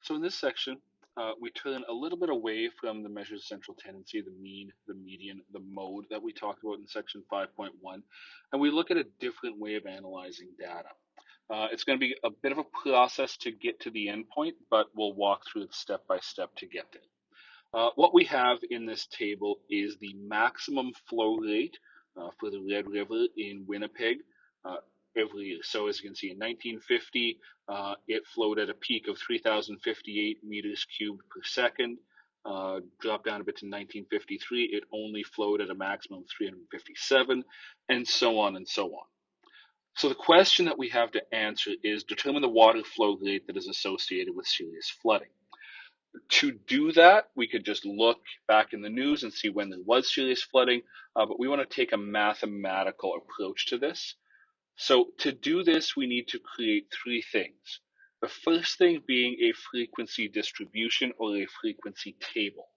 So in this section, we turn a little bit away from the measures of central tendency, the mean, the median, the mode that we talked about in section 5.1, and we look at a different way of analyzing data. It's going to be a bit of a process to get to the endpoint, but we'll walk through it step by step to get there. What we have in this table is the maximum flow rate for the Red River in Winnipeg every year. So as you can see, in 1950, it flowed at a peak of 3,058 meters cubed per second. Dropped down a bit to 1953, it only flowed at a maximum of 357, and so on and so on. So the question that we have to answer is determine the water flow rate that is associated with serious flooding. To do that, we could just look back in the news and see when there was serious flooding, but we want to take a mathematical approach to this. So to do this, we need to create three things. The first thing being a frequency distribution or a frequency table.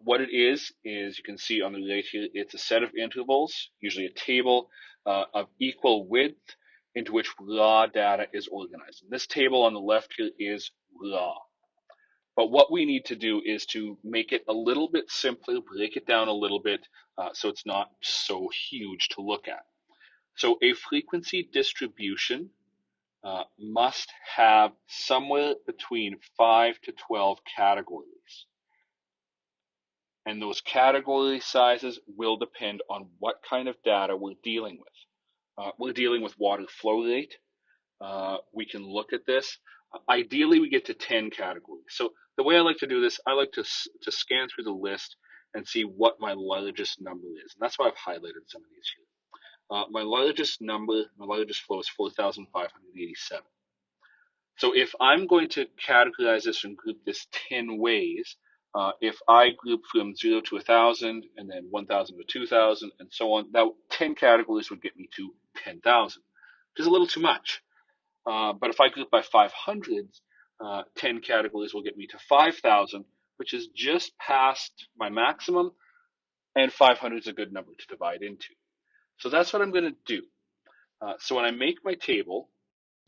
What it is you can see on the right here, it's a set of intervals, usually a table of equal width into which raw data is organized. And this table on the left here is raw. But what we need to do is to make it a little bit simpler, break it down a little bit so it's not so huge to look at. So a frequency distribution must have somewhere between 5 to 12 categories. And those category sizes will depend on what kind of data we're dealing with. We're dealing with water flow rate. We can look at this. Ideally, we get to 10 categories. So the way I like to do this, I like to scan through the list and see what my largest number is. And that's why I've highlighted some of these here. My largest flow is 4,587. So if I'm going to categorize this and group this 10 ways, if I group from 0 to 1,000 and then 1,000 to 2,000 and so on, that 10 categories would get me to 10,000, which is a little too much. But if I group by 500s, 10 categories will get me to 5,000, which is just past my maximum, and 500 is a good number to divide into. So that's what I'm going to do. So when I make my table,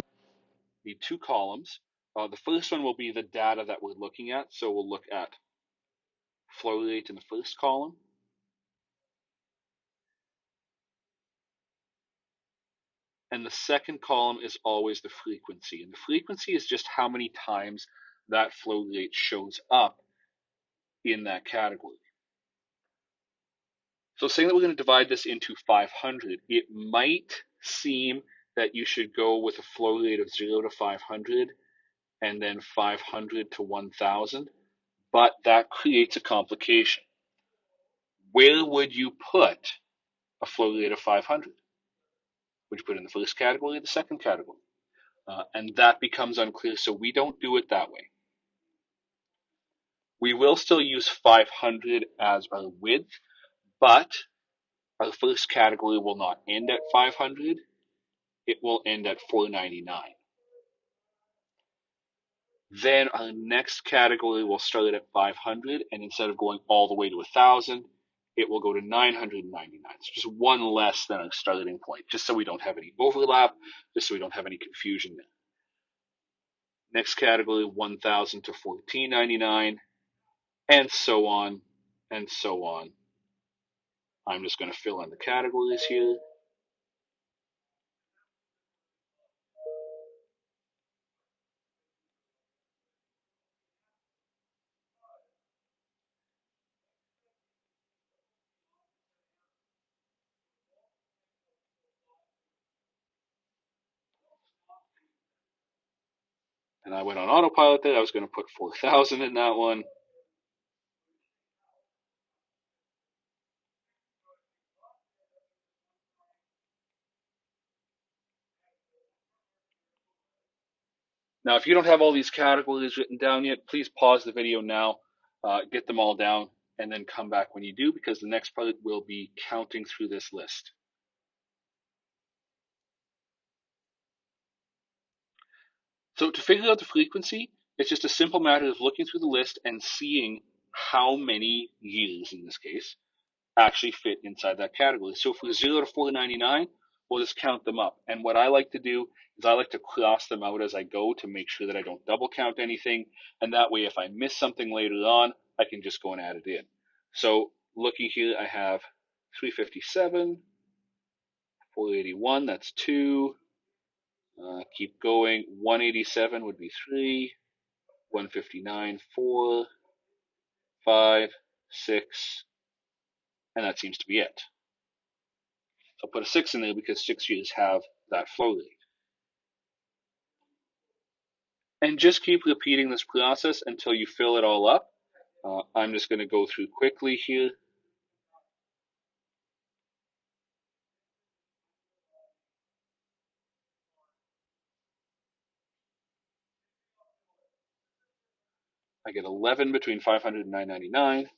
I need two columns. The first one will be the data that we're looking at. So we'll look at flow rate in the first column. And the second column is always the frequency. And the frequency is just how many times that flow rate shows up in that category. So saying that we're going to divide this into 500, it might seem that you should go with a flow rate of 0 to 500 and then 500 to 1,000, but that creates a complication. Where would you put a flow rate of 500? Would you put it in the first category or the second category? And that becomes unclear, so we don't do it that way. We will still use 500 as our width, but our first category will not end at 500. It will end at 499. Then our next category will start at 500, and instead of going all the way to 1,000, it will go to 999. So just one less than our starting point, just so we don't have any overlap, just so we don't have any confusion there. Next category, 1,000 to 1,499, and so on, and so on. I'm just going to fill in the categories here. And I went on autopilot there. I was going to put 4,000 in that one. Now, if you don't have all these categories written down yet, please pause the video now, get them all down, and then come back when you do, because the next part will be counting through this list. So to figure out the frequency, it's just a simple matter of looking through the list and seeing how many years, in this case, actually fit inside that category. So for 0 to 499, we'll just count them up. And what I like to do is I like to cross them out as I go to make sure that I don't double count anything. And that way, if I miss something later on, I can just go and add it in. So looking here, I have 357, 481, that's 2. Keep going. 187 would be 3. 159, 4, 5, 6, and that seems to be it. I'll put a 6 in there because 6 years have that flow rate. And just keep repeating this process until you fill it all up. I'm just going to go through quickly here. I get 11 between 500 and 999.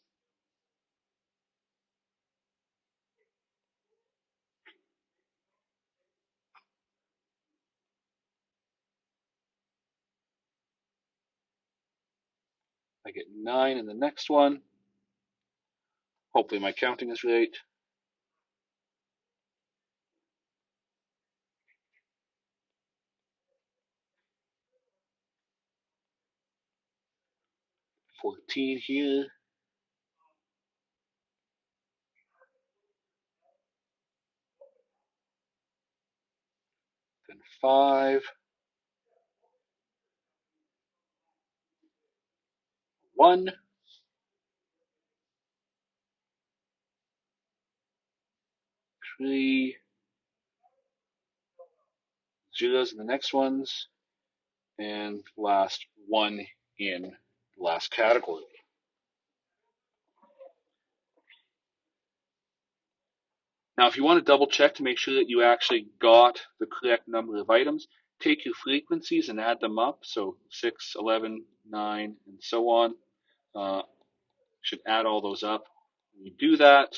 I get 9 in the next one. Hopefully my counting is right. $14 here. Then 5. 1. 3. Zeros in the next ones. And last 1 in the last category. Now, if you want to double check to make sure that you actually got the correct number of items, take your frequencies and add them up. So 6, 11, 9, and so on. Should add all those up. When you do that,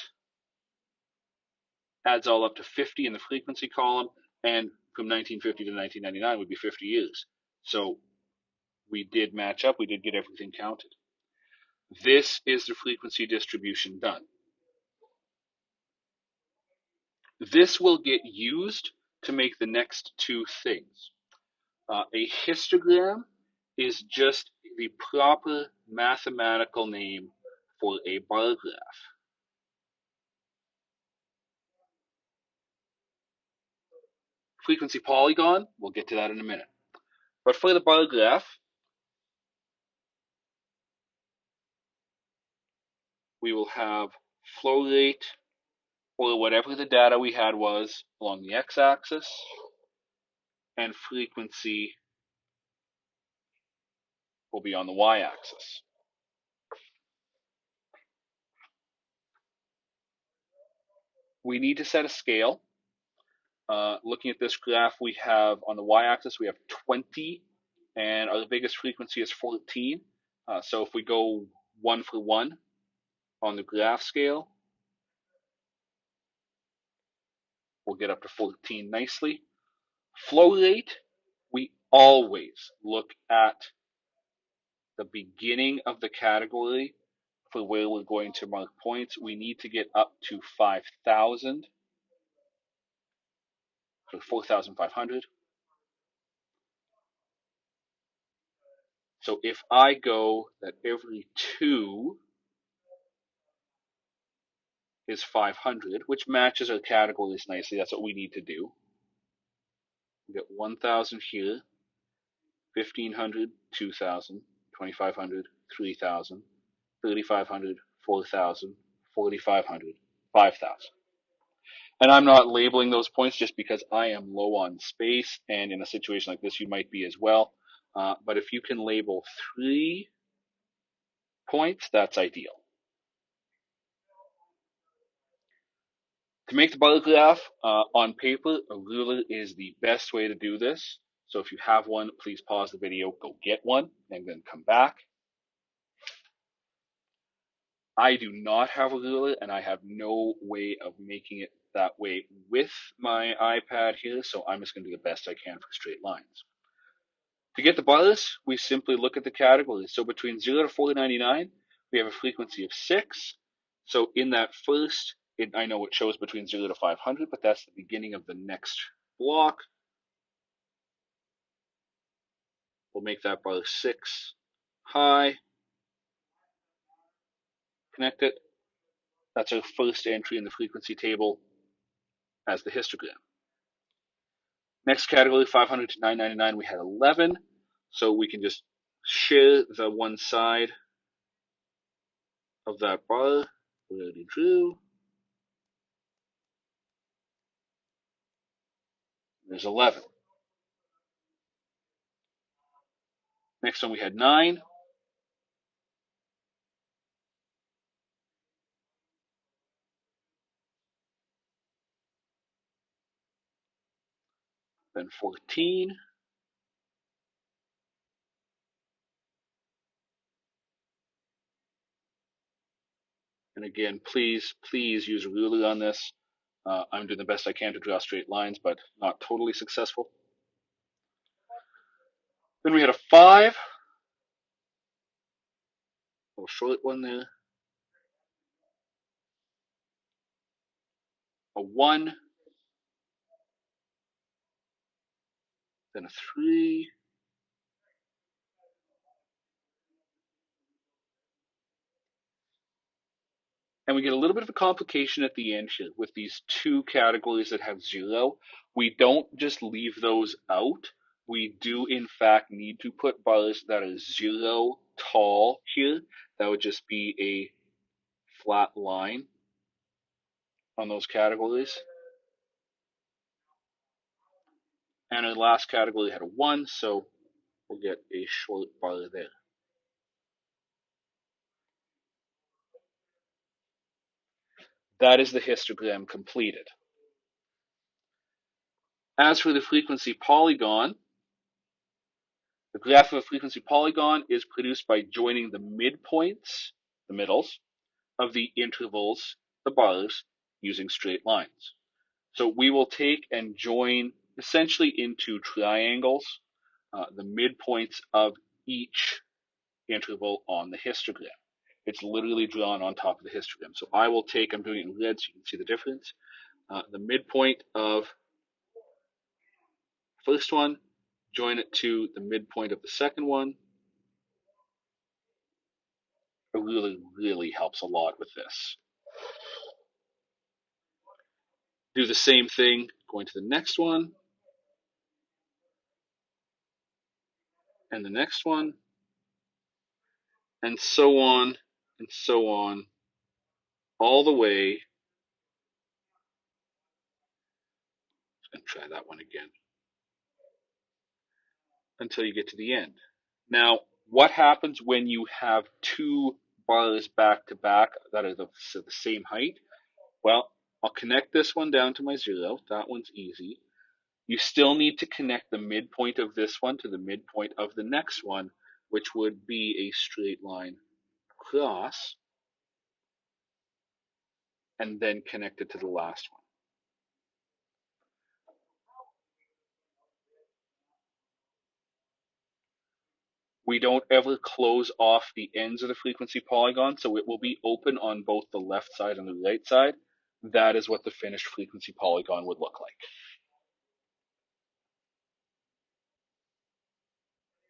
adds all up to 50 in the frequency column, and from 1950 to 1999 would be 50 years. So we did match up. We did get everything counted. This is the frequency distribution done. This will get used to make the next two things. A histogram is just the proper mathematical name for a bar graph. Frequency polygon, we'll get to that in a minute. But for the bar graph, we will have flow rate, or whatever the data we had was, along the x-axis, and frequency will be on the y-axis. We need to set a scale. Looking at this graph, we have on the y-axis, we have 20, and our biggest frequency is 14. So if we go 1 for 1 on the graph scale, we'll get up to 14 nicely. Flow rate, we always look at the beginning of the category for where we're going to mark points. We need to get up to 5,000, so 4,500. So if I go that every 2 is 500, which matches our categories nicely, that's what we need to do. We get 1,000 here, 1,500, 2,000, 2,500, 3,000, 3,500, 4,000, 4,500, 5,000. And I'm not labeling those points just because I am low on space, and in a situation like this, you might be as well. But if you can label 3 points, that's ideal. To make the bar graph on paper, a ruler is the best way to do this. So if you have one, please pause the video, go get one, and then come back. I do not have a ruler, and I have no way of making it that way with my iPad here, so I'm just going to do the best I can for straight lines. To get the bars, we simply look at the categories. So between 0 to 499, we have a frequency of 6. So in that first I know it shows between 0 to 500, but that's the beginning of the next block. We'll make that bar 6 high, connect it. That's our first entry in the frequency table as the histogram. Next category, 500 to 999, we had 11. So we can just share the one side of that bar. We already drew. There's 11. Next one we had 9. Then 14. And again, please use a ruler on this. I'm doing the best I can to draw straight lines, but not totally successful. Then we had a 5. A little short one there. A 1. Then a 3. And we get a little bit of a complication at the end here with these two categories that have 0. We don't just leave those out. We do, in fact, need to put bars that are 0 tall here. That would just be a flat line on those categories. And our last category had a 1, so we'll get a short bar there. That is the histogram completed. As for the frequency polygon, the graph of a frequency polygon is produced by joining the midpoints, the middles, of the intervals, the bars, using straight lines. So we will take and join essentially into triangles the midpoints of each interval on the histogram. It's literally drawn on top of the histogram. So I will take, I'm doing it in red so you can see the difference, the midpoint of first one, join it to the midpoint of the second one. It really helps a lot with this. Do the same thing going to the next one and the next one, and so on and so on, all the way. And try that one again until you get to the end. Now, what happens when you have two bars back to back that are the same height? Well, I'll connect this one down to my 0. That one's easy. You still need to connect the midpoint of this one to the midpoint of the next one, which would be a straight line across, and then connect it to the last one. We don't ever close off the ends of the frequency polygon, so it will be open on both the left side and the right side. That is what the finished frequency polygon would look like.